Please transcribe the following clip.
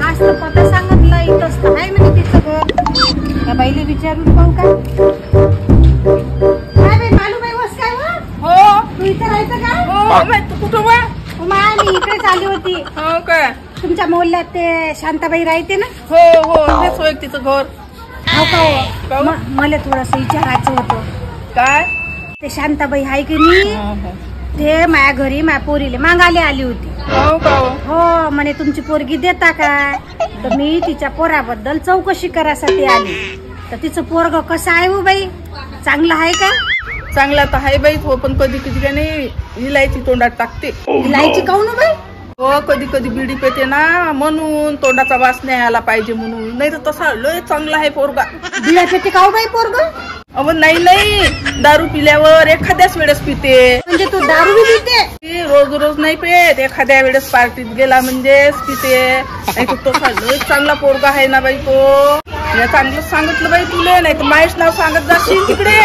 हाच तर पता सांगितलं इथंच तर आहे म्हणजे तिचं घर. त्या बाईला विचारून पाहू का? काय बाई मालूबाई वस काय व? हो तू इथं राहायचं का? हो तू कुठं वा? मी इकडेच आली होती. हो काय? तुमच्या मोहल्ल्यात ते शांताबाई राहते ना? हो हो तेच होय तिचं घर. हो का? मला थोडस विचारायचं होतं. काय? ते शांताबाई आहे की नाही ते माझ्या घरी माझ्या पोरीले मागायला आली होती. हो का? हो म्हणे तुमची पोरगी देता काय? तर मी तिच्या पोराबद्दल चौकशी करायसाठी आली. तर तिचं पोरग कसं आहे हो बाई? चांगलं आहे का? चांगला तर आहे बाई हो, पण कधी कधी काय नाही इलायची तोंडात टाकते. इलायची काऊन बाई? हो कधी कधी बिडी पेते ना म्हणून तोंडाचा वास नाही आला पाहिजे म्हणून. नाही तर तसा लय चांगला आहे पोरगा. बिळा पेते काऊ बाई पोरग? अव नाही दारू पिल्यावर एखाद्याच वेळेस पिते. म्हणजे तू दारू बी पिते? रोज रोज नाही पेत, एखाद्या वेळेस पार्टीत गेला म्हणजेच पिते. नाही तर तसा लय चांगला पोरगा आहे ना बाई तो. चांगलं सांगितलं बाई तुले, नाही तर माहेश नाव सांगत जाशील तिकडे.